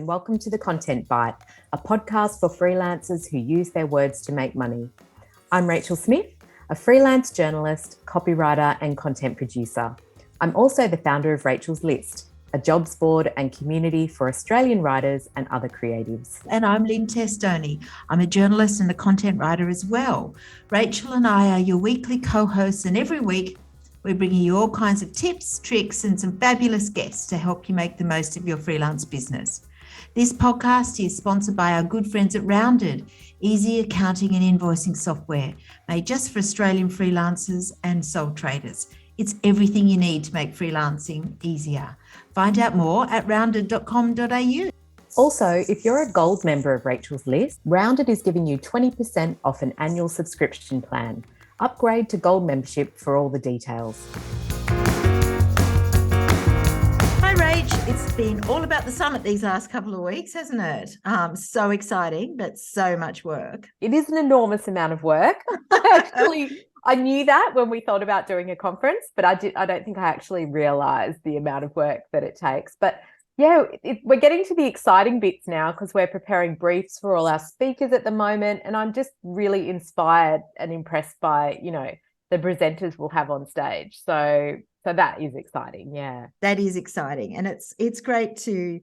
and welcome to The Content Bite, a podcast for freelancers who use their words to make money. I'm Rachel Smith, a freelance journalist, copywriter, and content producer. I'm also the founder of Rachel's List, a jobs board and community for Australian writers and other creatives. And I'm Lynne Testoni. I'm a journalist and a content writer as well. Rachel and I are your weekly co-hosts, and every week we're bringing you all kinds of tips, tricks, and some fabulous guests to help you make the most of your freelance business. This podcast is sponsored by our good friends at Rounded, easy accounting and invoicing software made just for Australian freelancers and sole traders. It's everything you need to make freelancing easier. Find out more at rounded.com.au. Also, if you're a gold member of Rachel's List, Rounded is giving you 20% off an annual subscription plan. Upgrade to gold membership for all the details. Hi, Rach. It's been all about the summit these last couple of weeks, hasn't it? So exciting, but so much work. It is an enormous amount of work. I knew that when we thought about doing a conference, but I don't think I actually realised the amount of work that it takes. But yeah, we're getting to the exciting bits now because we're preparing briefs for all our speakers at the moment. And I'm just really inspired and impressed by, the presenters we'll have on stage. So that is exciting. Yeah. That is exciting. And it's great to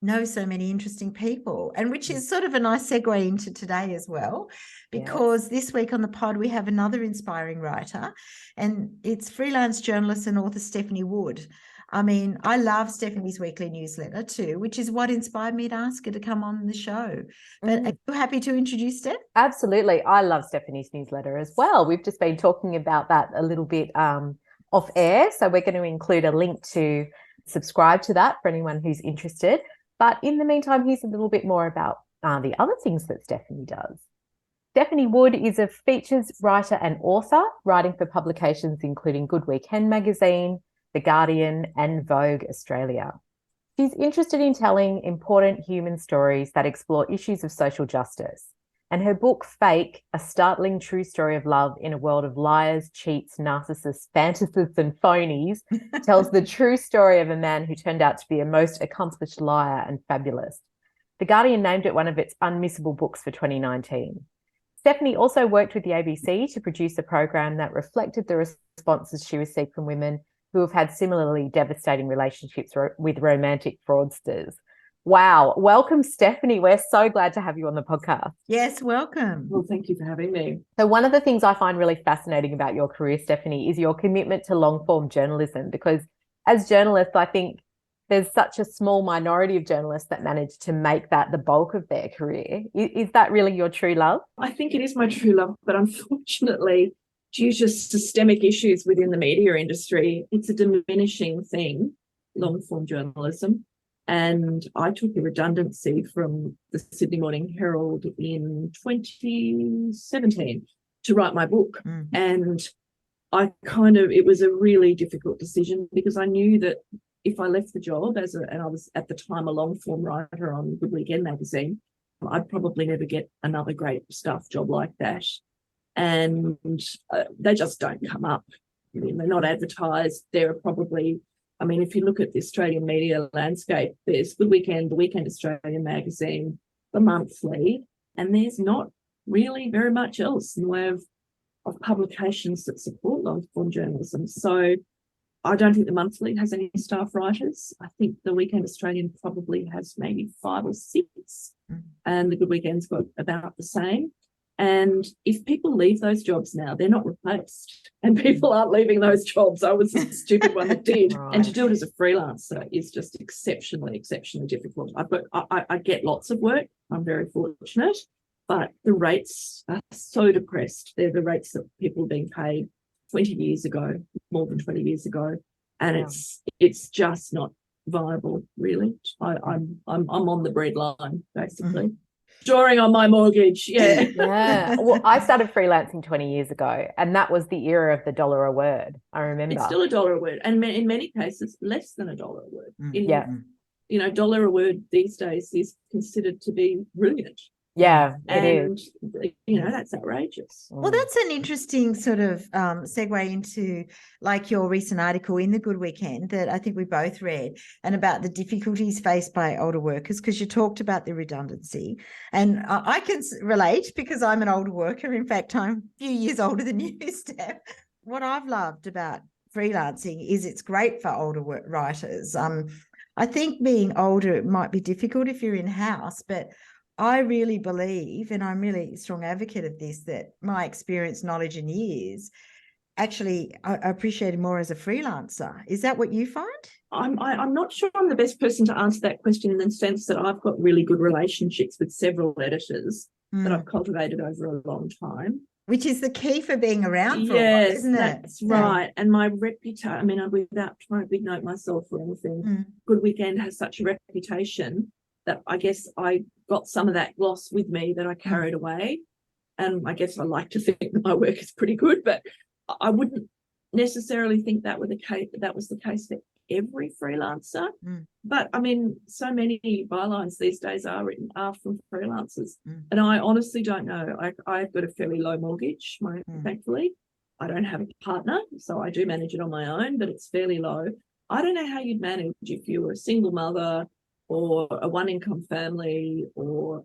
know so many interesting people, and which is sort of a nice segue into today as well, because this week on the pod we have another inspiring writer, and it's freelance journalist and author Stephannie Wood. I mean, I love Stephannie's weekly newsletter too, which is what inspired me to ask her to come on the show. But are you happy to introduce Steph? Absolutely. I love Stephannie's newsletter as well. We've just been talking about that a little bit off air, so we're going to include a link to subscribe to that for anyone who's interested. But in the meantime, here's a little bit more about the other things that Stephannie does. Stephannie Wood is a features writer and author, writing for publications including Good Weekend magazine, The Guardian, and Vogue Australia. She's interested in telling important human stories that explore issues of social justice. And her book, Fake, A Startling True Story of Love in a World of Liars, Cheats, Narcissists, Fantastists and Phonies, tells the true story of a man who turned out to be a most accomplished liar and fabulist. The Guardian named it one of its unmissable books for 2019. Stephannie also worked with the ABC to produce a program that reflected the responses she received from women who have had similarly devastating relationships with romantic fraudsters. Wow. Welcome, Stephannie. We're so glad to have you on the podcast. Yes, welcome. Well, thank you for having me. So one of the things I find really fascinating about your career, Stephannie, is your commitment to long-form journalism, because as journalists, I think there's such a small minority of journalists that manage to make that the bulk of their career. Is that really your true love? I think it is my true love, but unfortunately, due to systemic issues within the media industry, it's a diminishing thing, long-form journalism. And I took a redundancy from the Sydney Morning Herald in 2017 to write my book. And it was a really difficult decision, because I knew that if I left the job and I was at the time a long-form writer on Good Weekend magazine, I'd probably never get another great staff job like that. And they just don't come up. I mean, they're not advertised. There are probably, if you look at the Australian media landscape, there's Good Weekend, The Weekend Australian magazine, The Monthly, and there's not really very much else in the way of publications that support long-form journalism. So I don't think The Monthly has any staff writers. I think The Weekend Australian probably has maybe 5 or 6, and the Good Weekend's got about the same. And if people leave those jobs now, they're not replaced. And people aren't leaving those jobs. I was the stupid one that did. Right. And to do it as a freelancer is just exceptionally, exceptionally difficult. I get lots of work. I'm very fortunate. But the rates are so depressed. They're the rates that people were being paid 20 years ago, more than 20 years ago. And it's just not viable, really. I'm on the breadline, basically. Drawing on my mortgage, yeah. Well, I started freelancing 20 years ago, and that was the era of the $1 a word. I remember. It's still $1 a word, and in many cases, less than $1 a word. $1 a word these days is considered to be brilliant. Yeah, it And, is. that's outrageous. Well, that's an interesting sort of segue into like your recent article in the Good Weekend that I think we both read, and about the difficulties faced by older workers, because you talked about the redundancy. And I can relate because I'm an older worker. In fact, I'm a few years older than you, Steph. What I've loved about freelancing is it's great for older writers. I think being older, it might be difficult if you're in-house, but I really believe, and I'm really a strong advocate of this, that my experience, knowledge and years, actually I appreciate more as a freelancer. Is that what you find? I'm not sure I'm the best person to answer that question, in the sense that I've got really good relationships with several editors that I've cultivated over a long time. Which is the key for being around for a while, isn't it? That's right. And my reputation, I mean, without trying to big note myself or anything, Good Weekend has such a reputation that I guess I got some of that gloss with me that I carried away. And I guess I like to think that my work is pretty good, but I wouldn't necessarily think that was the case for every freelancer. But I mean, so many bylines these days are from freelancers. And I honestly don't know. I've got a fairly low mortgage, thankfully. I don't have a partner, so I do manage it on my own, but it's fairly low. I don't know how you'd manage if you were a single mother or a one-income family, or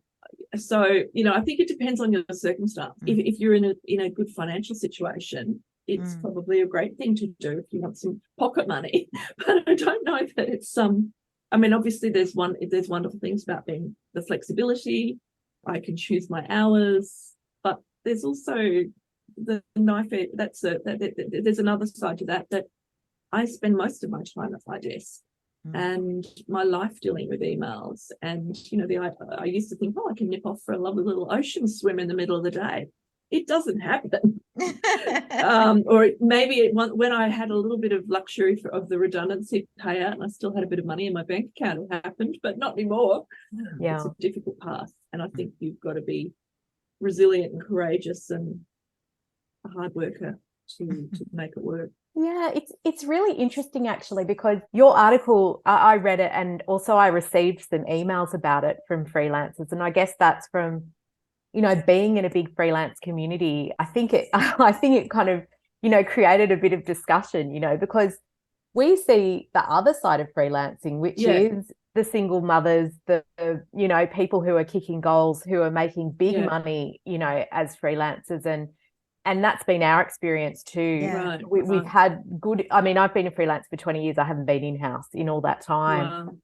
so, I think it depends on your circumstance. If you're in a good financial situation, it's probably a great thing to do if you want some pocket money. But I don't know that it's I mean, obviously there's wonderful things about being the flexibility. I can choose my hours, but there's also the knife edge. There's another side to that I spend most of my time at my desk. And my life dealing with emails, and I used to think, I can nip off for a lovely little ocean swim in the middle of the day. It doesn't happen. Or maybe when I had a little bit of luxury of the redundancy payout and I still had a bit of money in my bank account, it happened, but not anymore. It's a difficult path, and I think you've got to be resilient and courageous and a hard worker to make it work. Yeah, it's really interesting actually, because your article, I read it, and also I received some emails about it from freelancers, and I guess that's from being in a big freelance community. I think it kind of created a bit of discussion, because we see the other side of freelancing, which is the single mothers, the people who are kicking goals, who are making big money as freelancers, and that's been our experience too. We've had good, I mean, I've been a freelance for 20 years. I haven't been in-house in all that time.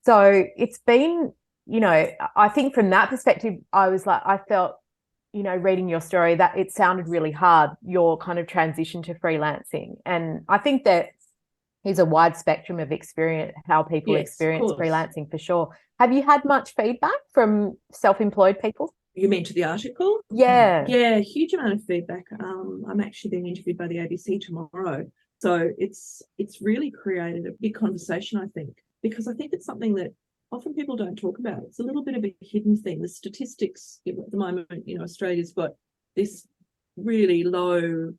So it's been, I think from that perspective, I felt, reading your story, that it sounded really hard, your kind of transition to freelancing. And I think that is a wide spectrum of experience, how people experience freelancing, for sure. Have you had much feedback from self-employed people? You mean to the article? Yeah, huge amount of feedback. I'm actually being interviewed by the ABC tomorrow, so it's really created a big conversation, I think, because I think it's something that often people don't talk about. It's a little bit of a hidden thing. The statistics at the moment, Australia's got this really low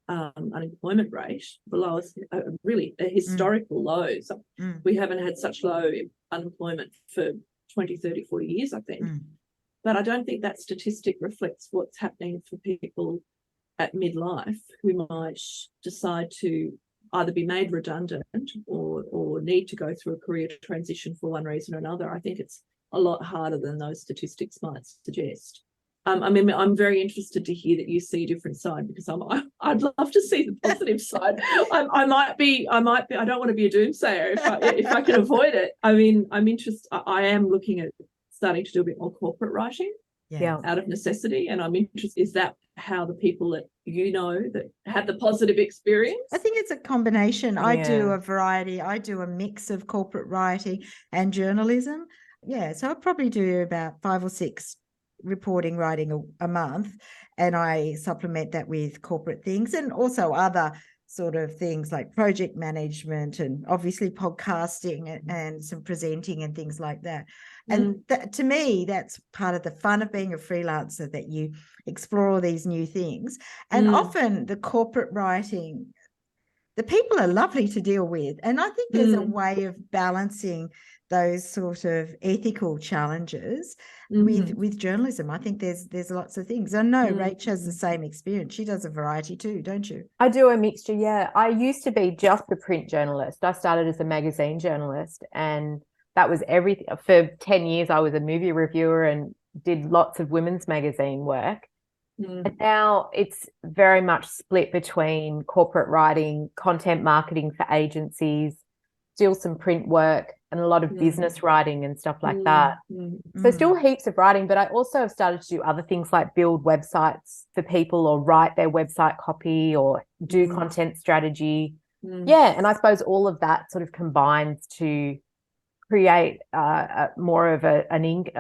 unemployment rate, the lowest, really a historical low. So we haven't had such low unemployment for 20, 30, 40 years, I think. But I don't think that statistic reflects what's happening for people at midlife who might decide to either be made redundant or need to go through a career transition for one reason or another. I think it's a lot harder than those statistics might suggest. I mean, I'm very interested to hear that you see a different side, because I'd love to see the positive side. I might be. I don't want to be a doomsayer if I can avoid it. I mean, I'm interested. I am looking at starting to do a bit more corporate writing out of necessity, and I'm interested, is that how the people that that had the positive experience? I think it's a combination. I do a variety. I do a mix of corporate writing and journalism. So I probably do about 5 or 6 reporting writing a month, and I supplement that with corporate things, and also other sort of things like project management, and obviously podcasting and some presenting and things like that. And to me, that's part of the fun of being a freelancer, that you explore all these new things. And often the corporate writing, the people are lovely to deal with. And I think there's a way of balancing those sort of ethical challenges with journalism. I think there's lots of things. I know Rach has the same experience. She does a variety too, don't you? I do a mixture, yeah. I used to be just a print journalist. I started as a magazine journalist, and that was everything. For 10 years, I was a movie reviewer and did lots of women's magazine work. And now it's very much split between corporate writing, content marketing for agencies, still some print work, and a lot of business writing and stuff like that. So still heaps of writing, but I also have started to do other things like build websites for people or write their website copy or do content strategy. Yeah, and I suppose all of that sort of combines to create more of a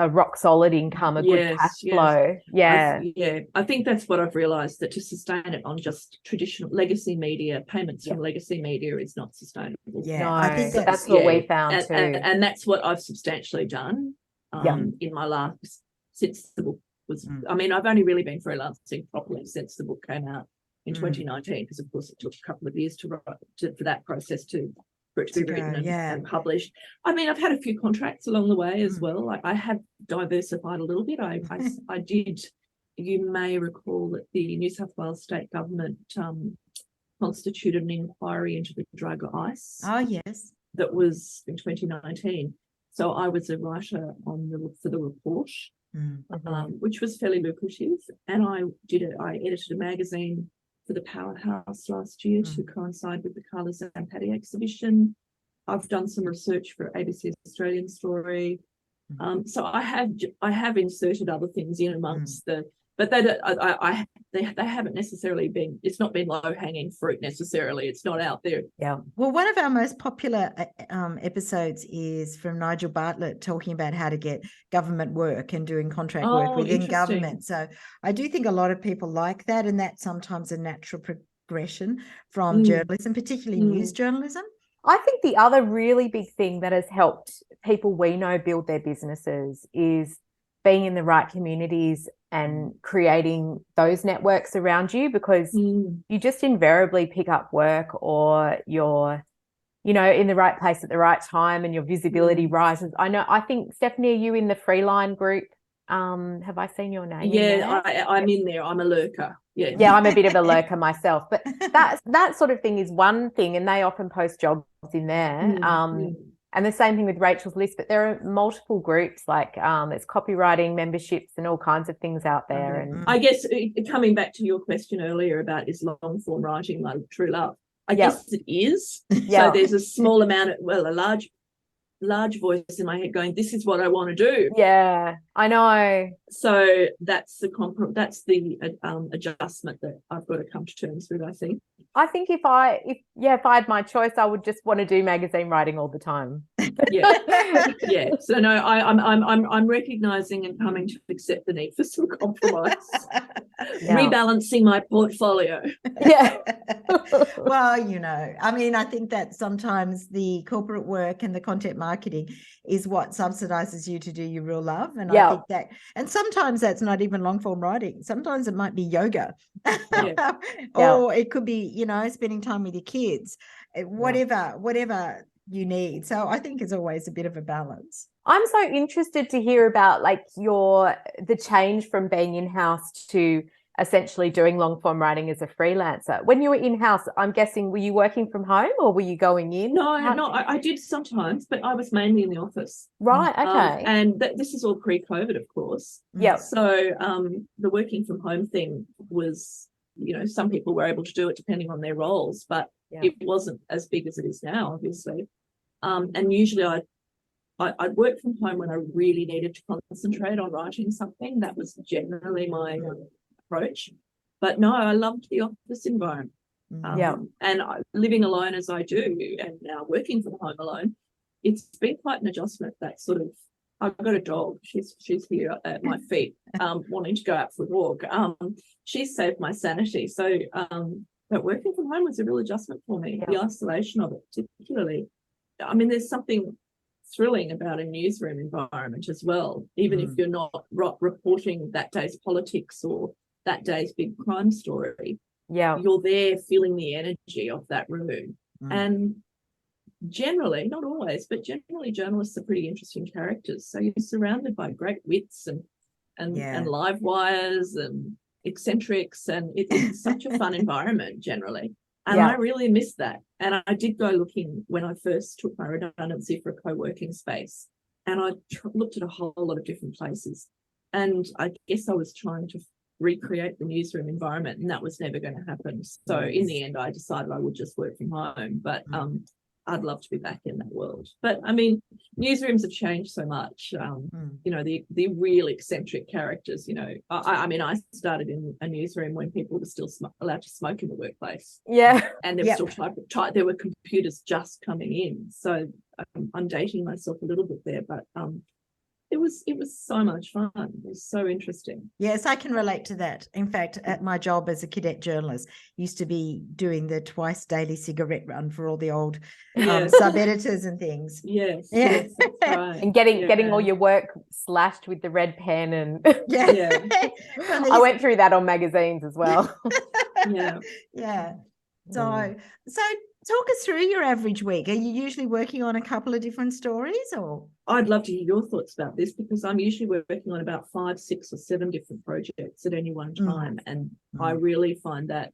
rock solid income, a good cash flow. I think that's what I've realized, that to sustain it on just traditional legacy media, payments from legacy media is not sustainable. I think that's what we found too, and that's what I've substantially done in my last, since the book was I mean, I've only really been freelancing properly since the book came out in 2019, because of course it took a couple of years for that process for it to be written and published. I mean, I've had a few contracts along the way as well. Like, I have diversified a little bit. I did, you may recall that the New South Wales state government constituted an inquiry into the drug ice. Oh, yes. That was in 2019. So I was a writer for the report, which was fairly lucrative. And I edited a magazine for the Powerhouse last year to coincide with the Carla Zampatti exhibition. I've done some research for ABC Australian Story. So I have inserted other things in amongst but they haven't necessarily been, it's not been low-hanging fruit necessarily. It's not out there. Yeah. Well, one of our most popular episodes is from Nigel Bartlett, talking about how to get government work and doing contract work within government. So I do think a lot of people like that, and that's sometimes a natural progression from journalism, particularly news journalism. I think the other really big thing that has helped people we know build their businesses is being in the right communities and creating those networks around you, because you just invariably pick up work, or you're, in the right place at the right time, and your visibility rises. I think, Stephannie, are you in the Freeline group? Have I seen your name? Yeah, I'm in there. I'm a lurker. Yeah, I'm a bit of a lurker myself, but that sort of thing is one thing, and they often post jobs in there. And the same thing with Rachel's List, but there are multiple groups, like there's copywriting memberships and all kinds of things out there. And I guess, coming back to your question earlier about, is long form writing my true love? I guess it is. So there's a small amount of, a large voice in my head going, this is what I want to do. Yeah, I know. So that's the adjustment that I've got to come to terms with, I think. I think if I had my choice, I would just want to do magazine writing all the time. So no, I'm recognizing and coming to accept the need for some compromise. Rebalancing my portfolio. Well, I mean, I think that sometimes the corporate work and the content marketing is what subsidizes you to do your real love. And I think that, and sometimes that's not even long form writing. Sometimes it might be yoga, or it could be, spending time with your kids, whatever you need. So I think it's always a bit of a balance. I'm so interested to hear about the change from being in-house to essentially doing long form writing as a freelancer. When you were in-house, I'm guessing, were you working from home or were you going in? No, I did sometimes, but I was mainly in the office. Right, okay. And this is all pre-COVID, of course. Yeah. So the working from home thing was, some people were able to do it depending on their roles, but it wasn't as big as it is now, obviously. And usually I'd work from home when I really needed to concentrate on writing something. That was generally my approach. But no, I loved the office environment. And living alone as I do, and now working from home alone, it's been quite an adjustment. That sort of, I've got a dog. She's here at my feet, wanting to go out for a walk. She's saved my sanity. So, but working from home was a real adjustment for me. The isolation of it, particularly. I mean, there's something thrilling about a newsroom environment as well, even if you're not reporting that day's politics or that day's big crime story. You're there feeling the energy of that room. And generally, not always, but generally journalists are pretty interesting characters. So you're surrounded by great wits and live wires and eccentrics, and it's such a fun environment generally. And I really miss that. And I did go looking when I first took my redundancy for a co-working space, and I looked at a whole lot of different places. And I guess I was trying to recreate the newsroom environment, and that was never going to happen. So in the end, I decided I would just work from home. But I'd love to be back in that world. But I mean, newsrooms have changed so much. You know, the real eccentric characters. You know, I mean, I started in a newsroom when people were still allowed to smoke in the workplace. Yeah, and there were still there were computers just coming in. So I'm dating myself a little bit there, but it was so much fun. It was so interesting. Yes, I can relate to that. In fact, at my job as a cadet journalist, used to be doing the twice daily cigarette run for all the old sub-editors and things. Yes, yeah. Yes, that's right. And getting all your work slashed with the red pen and I went through that on magazines as well. Yeah. So talk us through your average week. Are you usually working on a couple of different stories, or? I'd love to hear your thoughts about this, because I'm usually working on about 5, 6 or 7 different projects at any one time. And I really find that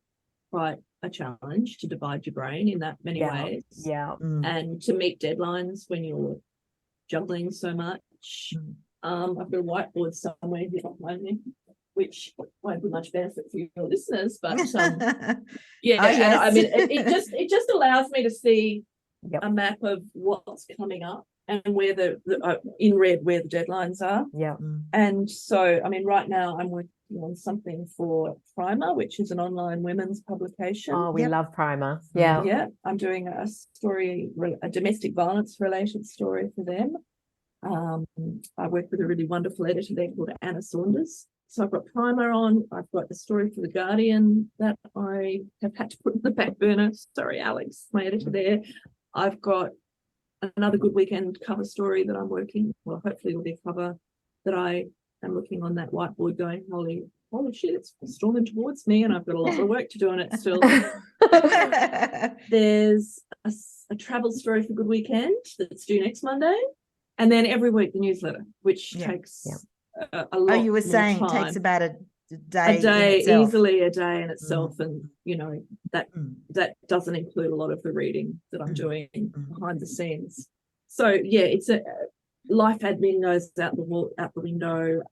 quite a challenge to divide your brain in that many ways. Yeah. And to meet deadlines when you're juggling so much. I've got a whiteboard somewhere here behind me, which won't be much benefit for your listeners, but yes. I mean, it just allows me to see a map of what's coming up and where the in red where the deadlines are. And so, I mean, right now I'm working on something for Primer, which is an online women's publication. Oh, we love Primer. I'm doing a story, a domestic violence related story for them. I work with a really wonderful editor there called Anna Saunders. So I've got Primer on. I've got the story for The Guardian that I have had to put in the back burner. Sorry, Alex, my editor there. I've got another Good Weekend cover story that I'm working. Well, hopefully it'll be a cover that I am looking on that whiteboard going, holy shit, it's storming towards me, and I've got a lot of work to do on it still. There's a travel story for Good Weekend that's due next Monday. And then every week the newsletter, which takes a lot. You were saying time. Takes about a day easily a day in itself. And you know, that doesn't include a lot of the reading that I'm doing behind the scenes. So it's a life admin goes out the window.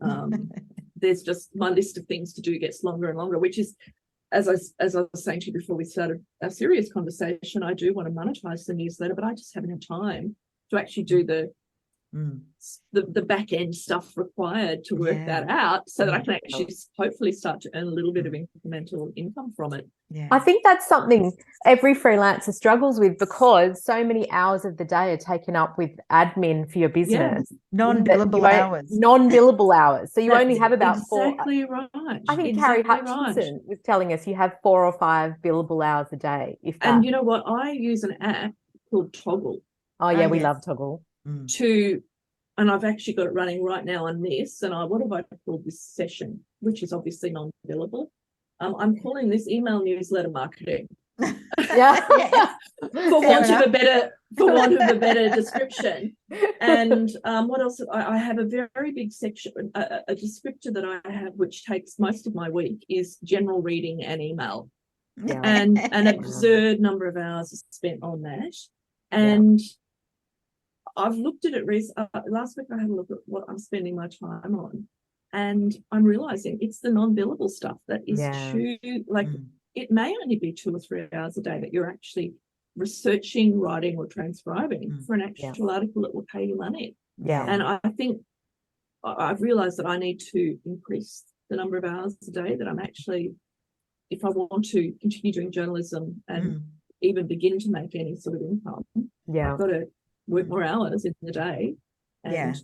There's just, my list of things to do gets longer and longer, which is, as I was saying to you before we started our serious conversation, I do want to monetize the newsletter, but I just haven't had time to actually do the back end stuff required to work that out, so that I can actually hopefully start to earn a little bit of incremental income from it. I think that's something every freelancer struggles with, because so many hours of the day are taken up with admin for your business. Non-billable hours. Non-billable hours. So you only have about exactly 4. Right. I think Carrie Hutchinson was telling us you have 4 or 5 billable hours a day. If that. And you know what? I use an app called Toggle. Oh yeah, we love Toggle. And I've actually got it running right now on this. And what have I called this session, which is obviously non-billable? I'm calling this email newsletter marketing. For want of a better description. And what else? I have a very big section, a descriptor that I have, which takes most of my week, is general reading and email. And an absurd number of hours is spent on that. And I've looked at it last week. I had a look at what I'm spending my time on, and I'm realizing it's the non-billable stuff that is it may only be 2 or 3 hours a day that you're actually researching, writing, or transcribing for an actual article that will pay you money. And I think I've realized that I need to increase the number of hours a day that I'm actually, if I want to continue doing journalism and even begin to make any sort of income, I've got to work more hours in the day. And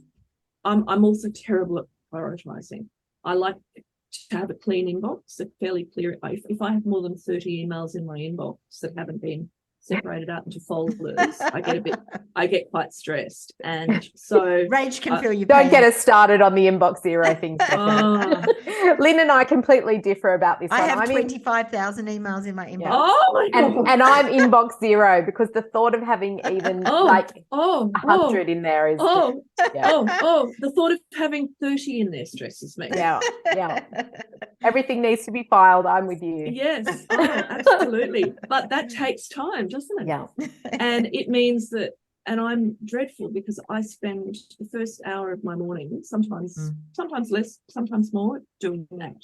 I'm also terrible at prioritizing. I like to have a clean inbox, a fairly clear. If I have more than 30 emails in my inbox that haven't been separated out into folders, I get quite stressed. And so Rach can feel your Don't pain. get us started on the inbox zero thing, Oh. Lynn and I completely differ about this I one. have 25,000 emails in my inbox. Oh my God. and I'm inbox zero, because the thought of having even like 100 in there is the thought of having 30 in there stresses me. yeah. Everything needs to be filed. I'm with you. Yes, absolutely. But that takes time, doesn't it? Yeah. And it means that, and I'm dreadful because I spend the first hour of my morning, sometimes less, sometimes more, doing that.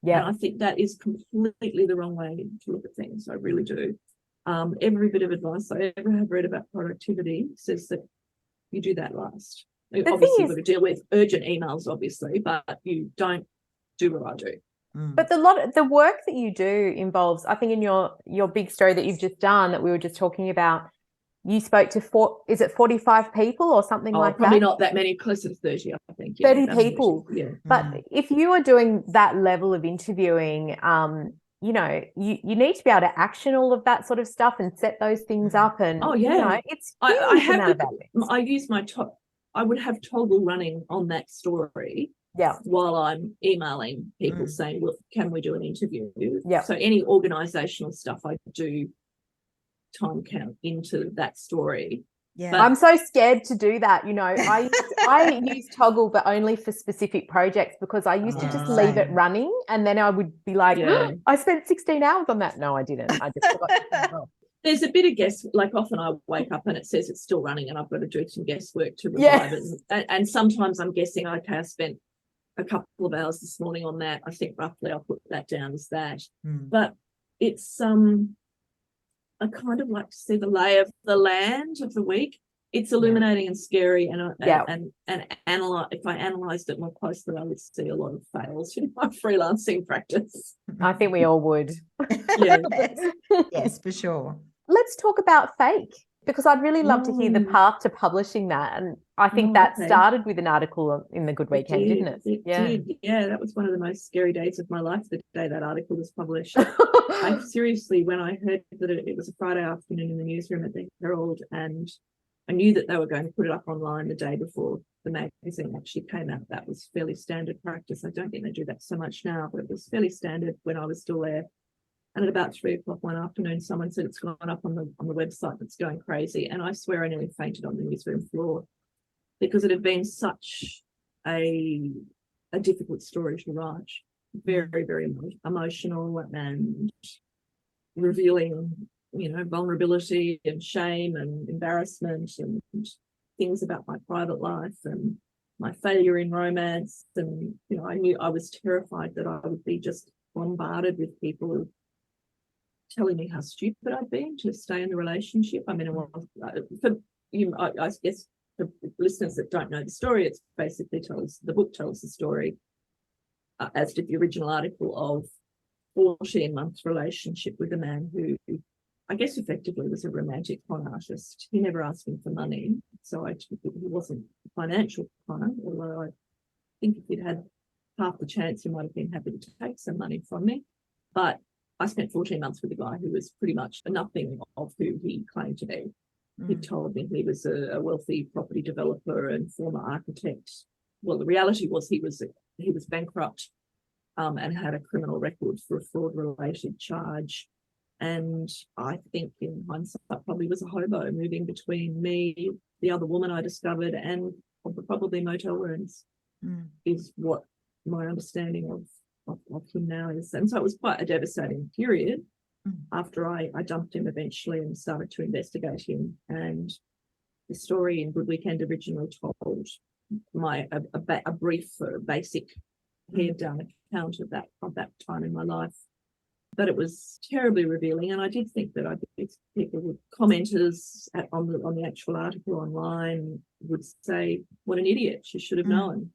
Yeah. And I think that is completely the wrong way to look at things. I really do. Every bit of advice I ever have read about productivity says that you do that last. Obviously, you've got to deal with urgent emails, obviously, but you don't do what I do. But the work that you do involves, I think in your big story that you've just done, that we were just talking about, you spoke to 45 people or something like that? Probably not that many, closer to 30, I think. 30 people. Yeah. But if you are doing that level of interviewing, you know, you need to be able to action all of that sort of stuff and set those things up. And you know, it's huge. I use I would have toggle running on that story. Yeah. While I'm emailing people saying, look, can we do an interview? Yeah. So any organizational stuff I do time count into that story. Yeah. But I'm so scared to do that. You know, I use Toggle, but only for specific projects, because I used to just leave it running, and then I would be like, I spent 16 hours on that. No, I didn't. I just forgot to turn it off. There's a bit of like often I wake up and it says it's still running and I've got to do some guesswork to revive it. And sometimes I'm guessing, okay, I spent a couple of hours this morning on that. I think roughly I'll put that down as that. But it's I kind of like to see the lay of the land of the week. It's illuminating and scary, and analyze. If I analysed it more closely, I would see a lot of fails in my freelancing practice. I think we all would. Yes, for sure. Let's talk about fake, because I'd really love to hear the path to publishing that. And I think that started with an article in the Good Weekend, didn't it? It did. Yeah, that was one of the most scary days of my life, the day that article was published. I seriously, when I heard that it was a Friday afternoon in the newsroom at the Herald, and I knew that they were going to put it up online the day before the magazine actually came out. That was fairly standard practice. I don't think they do that so much now, but it was fairly standard when I was still there. And at about 3 o'clock one afternoon, someone said it's gone up on the website. It's going crazy. And I swear I nearly fainted on the newsroom floor, because it had been such a difficult story to write. Very, very emotional and revealing, you know, vulnerability and shame and embarrassment and things about my private life and my failure in romance. And, you know, I knew I was terrified that I would be just bombarded with people telling me how stupid I'd been to stay in the relationship. I mean, for you, I guess for listeners that don't know the story, it's basically the book tells the story, as did the original article, of 14-month relationship with a man who I guess effectively was a romantic con artist. He never asked me for money, so he wasn't a financial con, although I think if he'd had half the chance, he might have been happy to take some money from me. But I spent 14 months with a guy who was pretty much nothing of who he claimed to be. He told me he was a wealthy property developer and former architect. Well, the reality was he was bankrupt and had a criminal record for a fraud-related charge. And I think in hindsight probably was a hobo moving between me, the other woman I discovered, and probably motel rooms is what my understanding of him now is. And so it was quite a devastating period after I dumped him eventually and started to investigate him. And the story in Good Weekend originally told a brief, basic, pared-down account of that time in my life. But it was terribly revealing, and I did think that people, commenters on the actual article online, would say, "What an idiot! She should have known."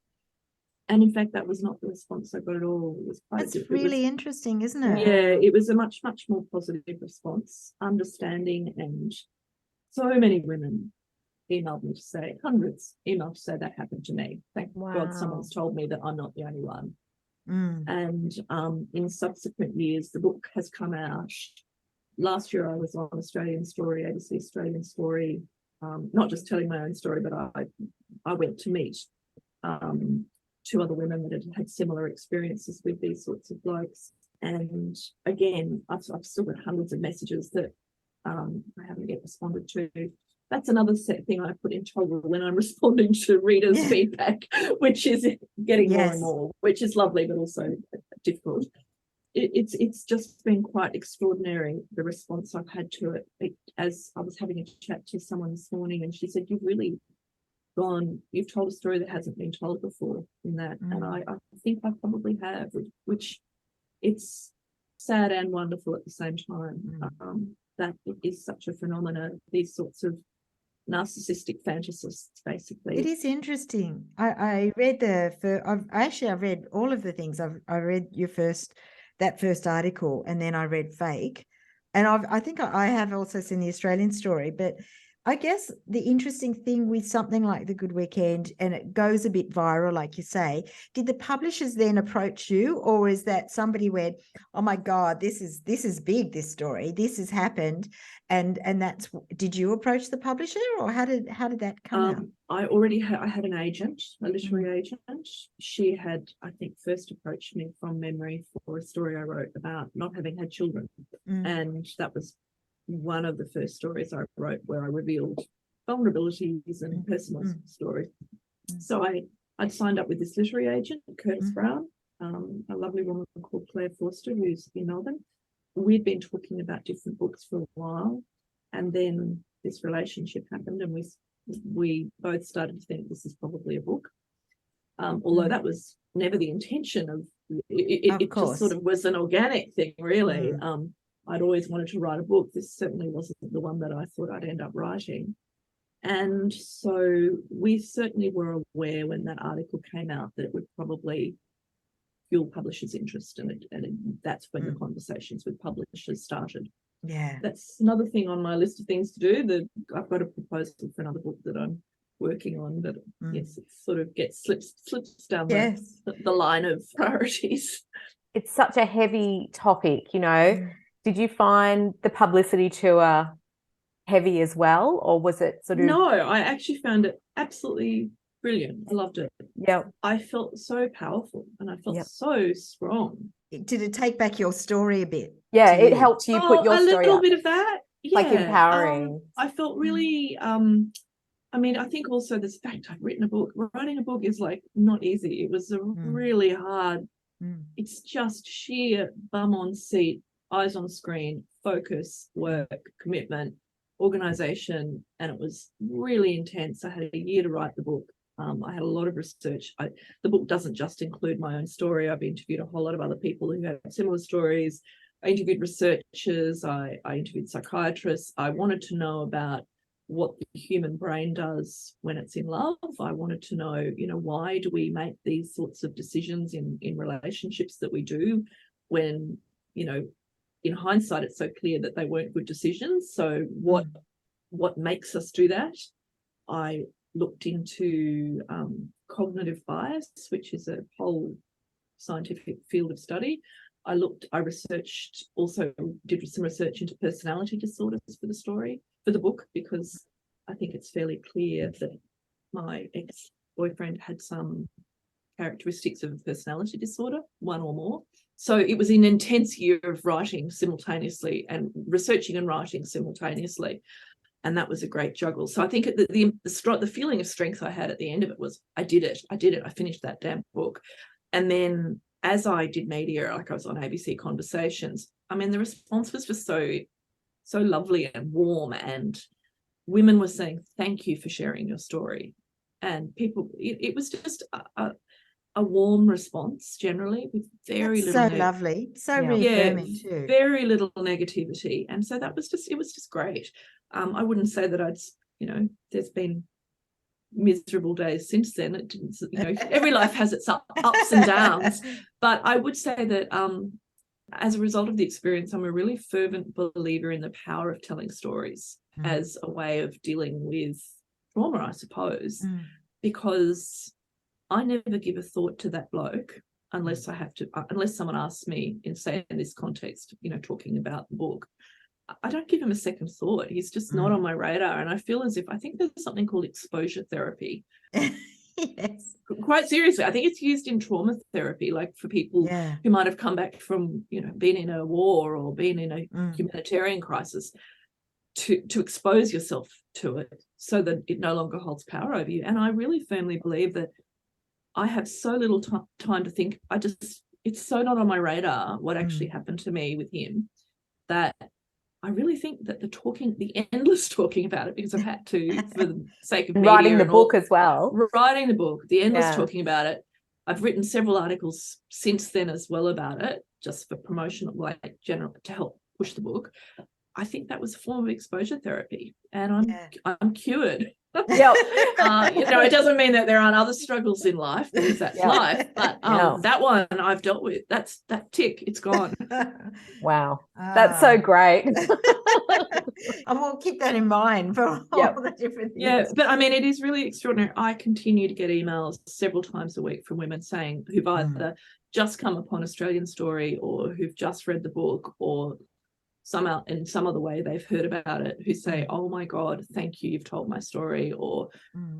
And in fact, that was not the response I got at all. It was quite. That's really interesting, isn't it? Yeah, it was a much more positive response, understanding, and so many women emailed me to say, hundreds emailed to say that happened to me. Thank God someone's told me that I'm not the only one. And in subsequent years, the book has come out, last year I was on Australian Story, ABC Australian Story, not just telling my own story, but I went to meet two other women that had similar experiences with these sorts of blokes. And again, I've still got hundreds of messages that I haven't yet responded to. That's another thing I put in toggle when I'm responding to readers' feedback, which is getting more and more, which is lovely, but also difficult. It's just been quite extraordinary, the response I've had to it. As I was having a chat to someone this morning, and she said, you've told a story that hasn't been told before in that. And I think I probably have, which it's sad and wonderful at the same time. That it is such a phenomenon, these sorts of narcissistic fantasists, basically. It is interesting. I read I've read all of the things. I read that first article, and then I read Fake, and I think I have also seen the Australian Story. But I guess the interesting thing with something like The Good Weekend, and it goes a bit viral, like you say, did the publishers then approach you, or is that somebody went, oh my God, this is big, this story, this has happened, and did you approach the publisher, or how did that come out? I had an agent, a literary agent. She had, I think, first approached me from memory for a story I wrote about not having had children, and that was one of the first stories I wrote where I revealed vulnerabilities and personal stories. So I'd signed up with this literary agent, Curtis Brown, a lovely woman called Claire Forster, who's in Melbourne. We'd been talking about different books for a while, and then this relationship happened, and we both started to think this is probably a book. Although that was never the intention of it. It just sort of was an organic thing, really. I'd always wanted to write a book. This certainly wasn't the one that I thought I'd end up writing. And so we certainly were aware when that article came out that it would probably fuel publishers' interest, and that's when the conversations with publishers started. Yeah. That's another thing on my list of things to do. I've got a proposal for another book that I'm working on, but yes, it sort of slips down the line of priorities. It's such a heavy topic, Did you find the publicity tour heavy as well, or was it sort of... No, I actually found it absolutely brilliant. I loved it. Yeah. I felt so powerful, and I felt so strong. Did it take back your story a bit? Yeah, it helped you put your story a little up. bit of that. Yeah. Like empowering. I felt really I think also the fact I've written a book. Writing a book is like not easy. It was a really hard. It's just sheer bum on seat, eyes on screen, focus, work, commitment, organization, and it was really intense. I had a year to write the book. I had a lot of research. The book doesn't just include my own story. I've interviewed a whole lot of other people who have similar stories. I interviewed researchers. I interviewed psychiatrists. I wanted to know about what the human brain does when it's in love. I wanted to know, why do we make these sorts of decisions in relationships that we do when, in hindsight, it's so clear that they weren't good decisions. So what makes us do that? I looked into cognitive bias, which is a whole scientific field of study. I researched, also did some research into personality disorders for the book, because I think it's fairly clear that my ex-boyfriend had some characteristics of a personality disorder, one or more. So it was an intense year of writing simultaneously and researching and writing simultaneously. And that was a great juggle. So I think the feeling of strength I had at the end of it was, I did it. I finished that damn book. And then as I did media, like I was on ABC Conversations, the response was just so lovely and warm, and women were saying, thank you for sharing your story. And people, it was just a warm response generally, with very little. So lovely, so reaffirming too. Very little negativity, and so it was just great. I wouldn't say that there's been miserable days since then. It didn't, every life has its ups and downs, but I would say that as a result of the experience, I'm a really fervent believer in the power of telling stories as a way of dealing with trauma, I suppose, because I never give a thought to that bloke unless someone asks me, in this context, talking about the book. I don't give him a second thought. He's just not on my radar. And I feel as if, I think there's something called exposure therapy. Yes. Quite seriously, I think it's used in trauma therapy, like for people who might have come back from, being in a war or being in a humanitarian crisis, to expose yourself to it so that it no longer holds power over you. And I really firmly believe that I have so little time to think. It's so not on my radar what actually happened to me with him, that I really think that the endless talking about it, because I've had to, for the sake of media, writing the book as well. Writing the book, the endless talking about it. I've written several articles since then as well about it, just for promotional, like general, to help push the book. I think that was a form of exposure therapy, and I'm cured. Yeah. It doesn't mean that there aren't other struggles in life, because that's life, but that one I've dealt with. That tick, it's gone. Wow. That's so great. I will keep that in mind for all the different things. Yeah, but I mean, it is really extraordinary. I continue to get emails several times a week from women saying, who've either just come upon Australian Story, or who've just read the book, or somehow in some other way they've heard about it, who say, oh my God, thank you, you've told my story. Or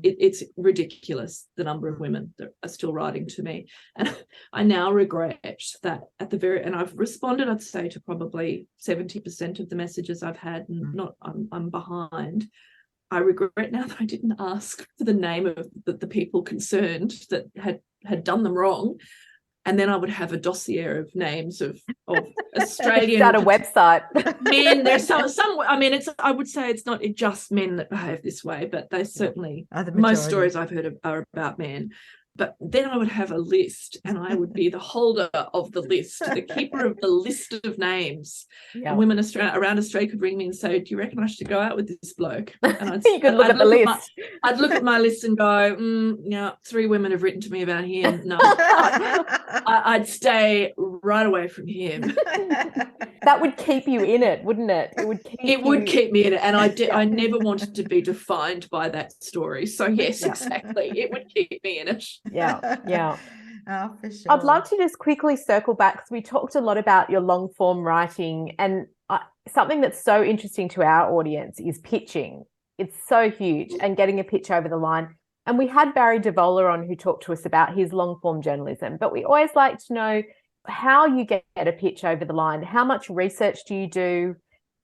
it's ridiculous, the number of women that are still writing to me. And I now regret that and I've responded, I'd say, to probably 70% of the messages I've had, and I'm behind. I regret now that I didn't ask for the name of the people concerned that had done them wrong. And then I would have a dossier of names of Australian. Start a website. Men. There's some. I mean, I would say it's not just men that behave this way, but they certainly. Most stories I've heard are about men. But then I would have a list, and I would be the holder of the list, the keeper of the list of names. Yeah. And women around Australia could ring me and say, do you reckon I should go out with this bloke? And I'd look at the list. I'd look at my list and go, 3 women have written to me about him. No, I'd stay right away from him. That would keep you in it, wouldn't it? It would keep me in it. And I never wanted to be defined by that story. So yes, exactly. It would keep me in it. Yeah. Oh, for sure. I'd love to just quickly circle back, because we talked a lot about your long form writing, and something that's so interesting to our audience is pitching. It's so huge, and getting a pitch over the line. And we had Barry Devola on, who talked to us about his long form journalism, but we always like to know how you get a pitch over the line. How much research do you do?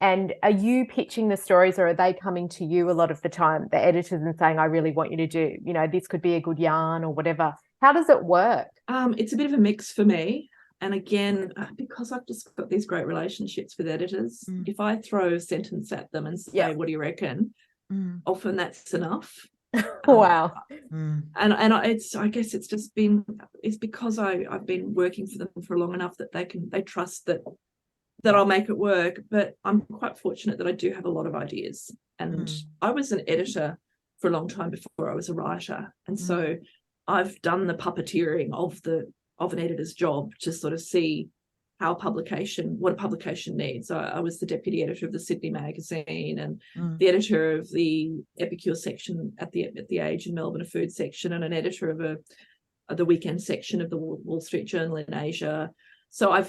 And are you pitching the stories, or are they coming to you a lot of the time, the editors, and saying, I really want you to do, this could be a good yarn or whatever? How does it work? It's a bit of a mix for me. And again, because I've just got these great relationships with editors, if I throw a sentence at them and say, what do you reckon? Often that's enough. Wow. And I guess it's just been, it's because I've been working for them for long enough that they trust that I'll make it work. But I'm quite fortunate that I do have a lot of ideas. And I was an editor for a long time before I was a writer. And so I've done the puppeteering of an editor's job to sort of see what a publication needs. I was the deputy editor of the Sydney Magazine, and the editor of the Epicure section at the Age in Melbourne, a food section, and an editor of the weekend section of the Wall Street Journal in Asia. So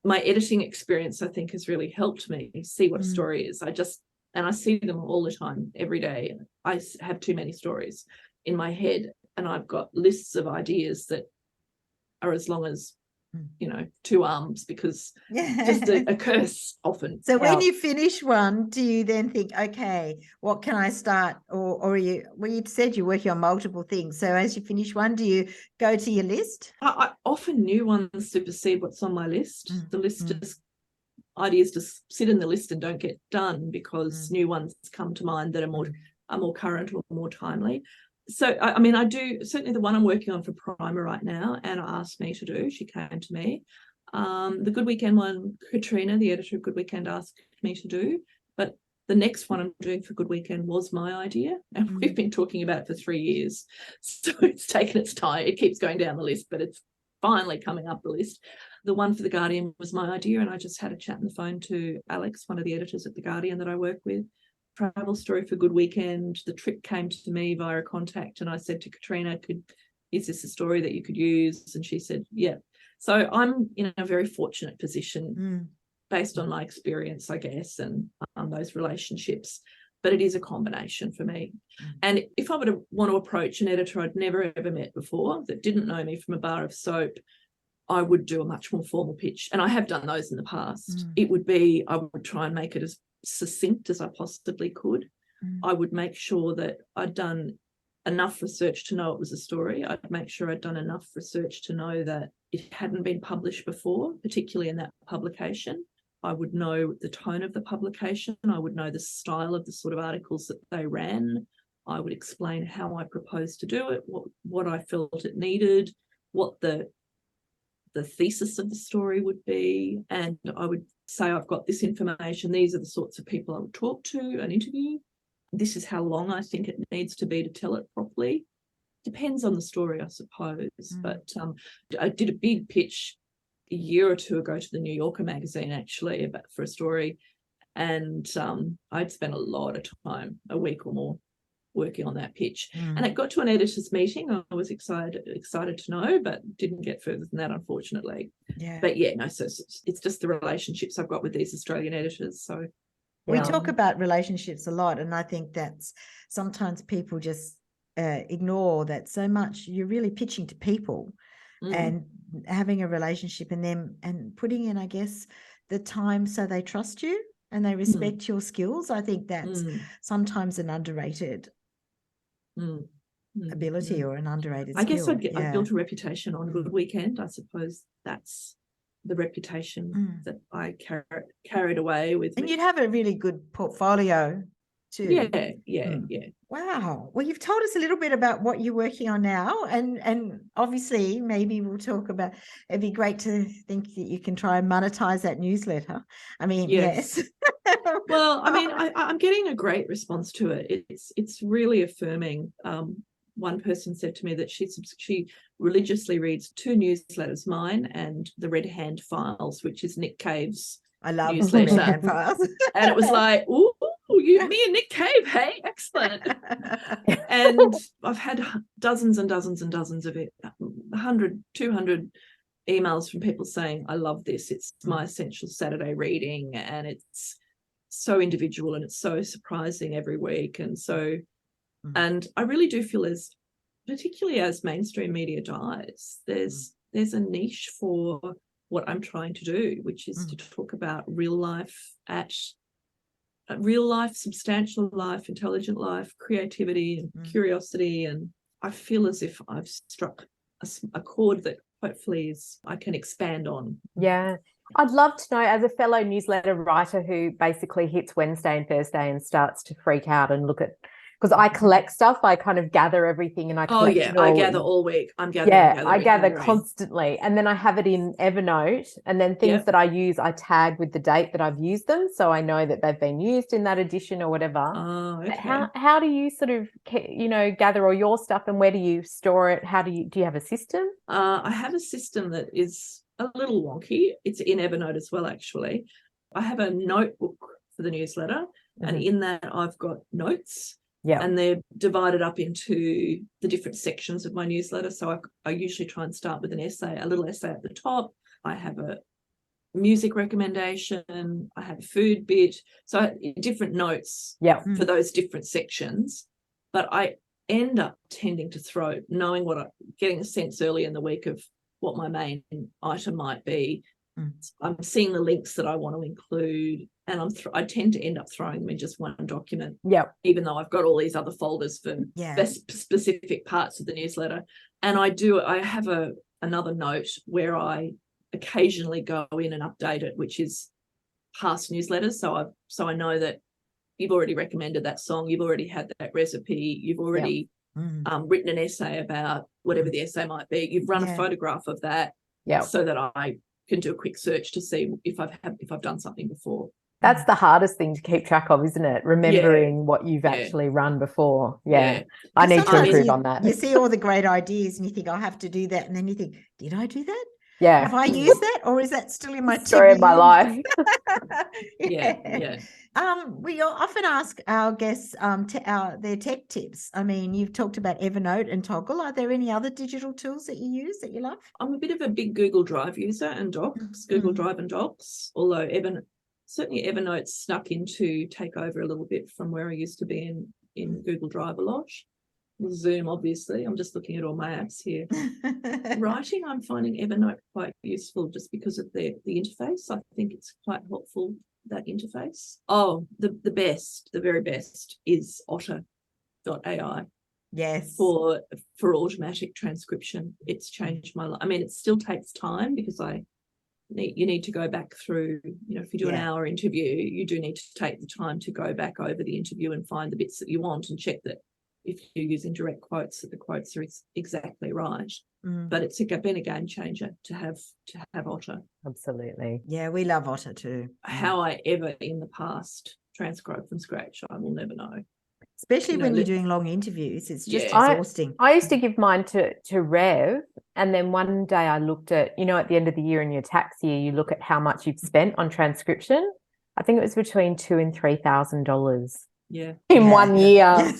my editing experience, I think, has really helped me see what a story is. I see them all the time, every day. I have too many stories in my head, and I've got lists of ideas that are as long as 2 arms, because just a curse often. So when you finish one, do you then think, okay, what can I start? Or you said you're working on multiple things. So as you finish one, do you go to your list? I often new ones supersede what's on my list. The list ideas just sit in the list and don't get done because new ones come to mind that are more current or more timely. So, I mean, I do, certainly the one I'm working on for Primer right now, Anna asked me to do, she came to me. The Good Weekend one, Katrina, the editor of Good Weekend, asked me to do, but the next one I'm doing for Good Weekend was my idea, and we've been talking about it for 3 years. So it's taken its time. It keeps going down the list, but it's finally coming up the list. The one for The Guardian was my idea, and I just had a chat on the phone to Alex, one of the editors at The Guardian that I work with. Travel story for Good Weekend, the trip came to me via a contact, and I said to Katrina, is this a story that you could use? And she said, yeah. So I'm in a very fortunate position based on my experience, I guess, and those relationships. But it is a combination for me. And if I were to want to approach an editor I'd never ever met before that didn't know me from a bar of soap, I would do a much more formal pitch. And I have done those in the past. It would be, I would try and make it as succinct as I possibly could. I would make sure that I'd done enough research to know it was a story. I'd make sure I'd done enough research to know that it hadn't been published before, particularly in that publication. I would know the tone of the publication. I would know the style of the sort of articles that they ran. I would explain how I proposed to do it, what I felt it needed, what the thesis of the story would be. And I would say, I've got this information. These are the sorts of people I would talk to and interview. This is how long I think it needs to be to tell it properly. Depends on the story, I suppose. But I did a big pitch a year or two ago to the New Yorker magazine, actually, for a story. And I'd spent a lot of time, a week or more, working on that pitch. And it got to an editor's meeting. I was excited to know, but didn't get further than that, unfortunately. But yeah, no, so it's just the relationships I've got with these Australian editors. So we talk about relationships a lot, and I think that's sometimes people just ignore that so much. You're really pitching to people and having a relationship in them and putting in, I guess, the time so they trust you and they respect your skills. I think that's sometimes an underrated ability or an underrated skill. I guess I built a reputation on Good Weekend. I suppose that's the reputation that I carried away with. And you'd have a really good portfolio too. Yeah. Wow. Well, you've told us a little bit about what you're working on now, and obviously maybe we'll talk about, it'd be great to think that you can try and monetize that newsletter. I mean, yes. Well, I mean, I'm getting a great response to it. It's really affirming. One person said to me that she religiously reads 2 newsletters, mine and the Red Hand Files, which is Nick Cave's I love newsletter. Red Hand Files. And it was like, ooh, me and Nick Cave, hey, excellent. And I've had dozens and dozens and dozens of it, 100, 200 emails from people saying, I love this. It's my essential Saturday reading, and it's so individual and it's so surprising every week. And so, and I really do feel particularly as mainstream media dies, there's a niche for what I'm trying to do, which is to talk about real life, substantial life, intelligent life, creativity and curiosity. And I feel as if I've struck a chord that hopefully I can expand on. Yeah. I'd love to know, as a fellow newsletter writer who basically hits Wednesday and Thursday and starts to freak out and look at, because I collect stuff, I kind of gather everything and I collect it all. I gather all week. I gather constantly, and then I have it in Evernote, and then things that I use I tag with the date that I've used them, so I know that they've been used in that edition or whatever. How do you sort of gather all your stuff, and where do you store it? Do you have a system? I have a system that is a little wonky. It's in Evernote as well, actually. I have a notebook for the newsletter, and in that I've got notes. Yeah, and they're divided up into the different sections of my newsletter. So I usually try and start with a little essay at the top. I have a music recommendation. I have a food bit. So different notes for those different sections. But I end up tending to getting a sense early in the week of what my main item might be. I'm seeing the links that I want to include, and I tend to end up throwing them in just one document. Even though I've got all these other folders for specific parts of the newsletter. And I have another note where I occasionally go in and update it, which is past newsletters. So I know that you've already recommended that song, you've already had that recipe, you've already written an essay about whatever the essay might be. You've run a photograph of that, so that I can do a quick search to see if I've done something before. That's the hardest thing to keep track of, isn't it? Remembering what you've actually run before. I need to improve on that. You see all the great ideas and you think, I'll have to do that, and then you think, did I do that? Yeah. Have I used that, or is that still in my Story of my life. Yeah. We often ask our guests their tech tips. I mean, you've talked about Evernote and Toggle. Are there any other digital tools that you use that you love? I'm a bit of a big Google Drive user and Docs, Google Drive and Docs, although certainly Evernote snuck in to take over a little bit from where I used to be in Google Drive a lot. Zoom, obviously. I'm just looking at all my apps here. Writing, I'm finding Evernote quite useful just because of the interface. I think it's quite helpful, that interface. Oh, the very best is otter.ai. Yes. For automatic transcription. It's changed my life. I mean, it still takes time because you need to go back through, if you do an hour interview, you do need to take the time to go back over the interview and find the bits that you want and check that if you're using direct quotes, that the quotes are exactly right. But it's been a game changer to have Otter. Absolutely. Yeah, we love Otter too. How I ever in the past transcribed from scratch, I will never know. Especially when you're doing long interviews, it's just exhausting. I used to give mine to Rev, and then one day I looked at, at the end of the year in your tax year, you look at how much you've spent on transcription. I think it was between $2,000 and $3,000. Yeah. In 1 year.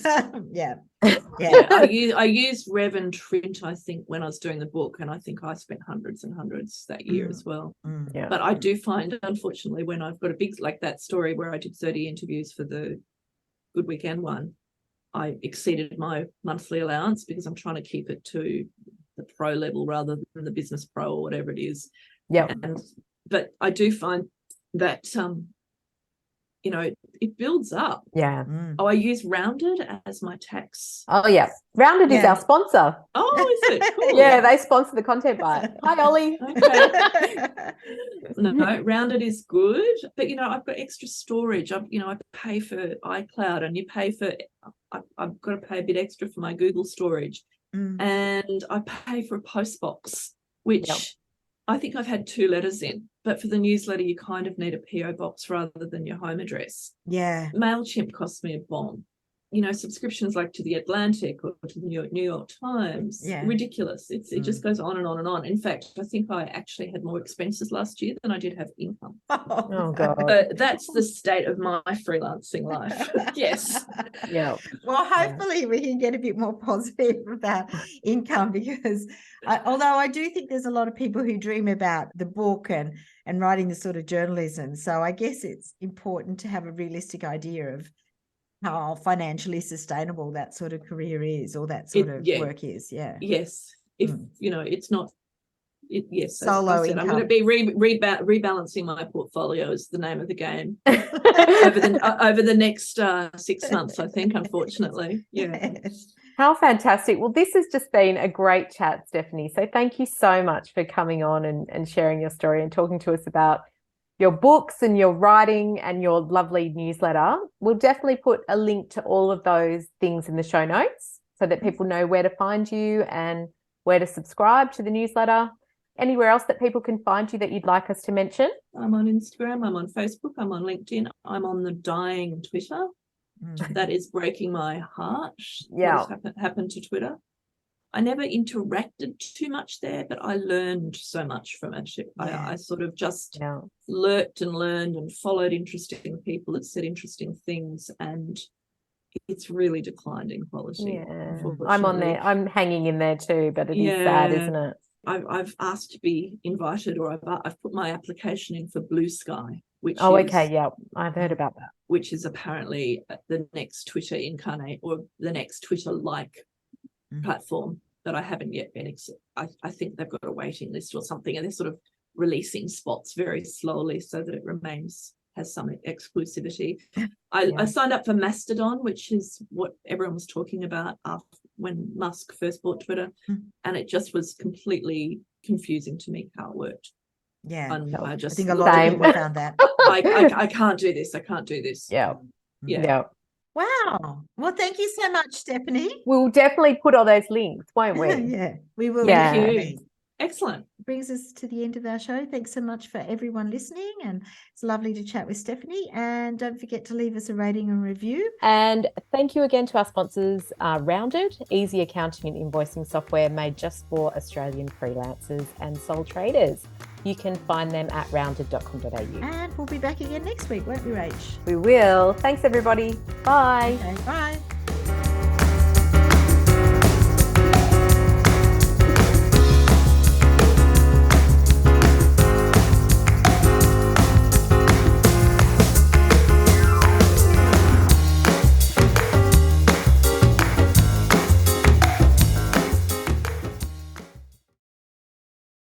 Yeah. I used Rev and Trint, I think, when I was doing the book, and I think I spent hundreds and hundreds that year as well. Yeah. But I do find, unfortunately, when I've got a big, like that story where I did 30 interviews for the Good Weekend one, I exceeded my monthly allowance because I'm trying to keep it to the pro level rather than the business pro or whatever it is. Yeah. But I do find that it builds up. Yeah. I use Rounded as my tax. Oh yeah, Rounded is our sponsor. Oh, is it? Cool. Yeah, they sponsor the content bite. Hi, Ollie. Okay. No, Rounded is good, but I've got extra storage. I pay for iCloud, and I've got to pay a bit extra for my Google storage, and I pay for a postbox, which I think I've had 2 letters in. But for the newsletter, you kind of need a PO box rather than your home address. Yeah. MailChimp costs me a bomb. Subscriptions like to the Atlantic or to the New York Times, ridiculous. It just goes on and on and on. In fact, I think I actually had more expenses last year than I did have income. Oh God. But that's the state of my freelancing life. Yes. Yeah. Well, hopefully we can get a bit more positive about income, because although I do think there's a lot of people who dream about the book and writing the sort of journalism. So I guess it's important to have a realistic idea of how financially sustainable that sort of career is, or that sort of work is. Yes. If it's not solo income. I'm going to be rebalancing my portfolio is the name of the game over the next 6 months, I think, unfortunately. Yes. How fantastic. Well, this has just been a great chat, Stephannie. So thank you so much for coming on and sharing your story and talking to us about your books and your writing and your lovely newsletter. We'll definitely put a link to all of those things in the show notes so that people know where to find you and where to subscribe to the newsletter. Anywhere else that people can find you that you'd like us to mention? I'm on Instagram, I'm on Facebook, I'm on LinkedIn, I'm on the dying Twitter. That is breaking my heart. Yeah. What has happened to Twitter? I never interacted too much there, but I learned so much from it. I sort of just lurked and learned and followed interesting people that said interesting things, and it's really declined in quality. Yeah, I'm on there. I'm hanging in there too, but it is sad, isn't it? I've asked to be invited, or I've put my application in for Blue Sky, which I've heard about that. Which is apparently the next Twitter incarnate, or the next Twitter-like platform that I haven't yet been. I think they've got a waiting list or something, and they're sort of releasing spots very slowly so that it has some exclusivity. I signed up for Mastodon, which is what everyone was talking about when Musk first bought Twitter, and it just was completely confusing to me how it worked. Yeah, and I think a lot of people found that. I can't do this. I can't do this. Yeah. Wow. Well, thank you so much, Stephannie. We'll definitely put all those links, won't we? Yeah, we will. Thank you. Excellent. Brings us to the end of our show. Thanks so much for everyone listening, and it's lovely to chat with Stephannie. And don't forget to leave us a rating and review. And thank you again to our sponsors, Rounded, easy accounting and invoicing software made just for Australian freelancers and sole traders. You can find them at rounded.com.au. And we'll be back again next week, won't we, Rach? We will. Thanks, everybody. Bye. Okay, bye.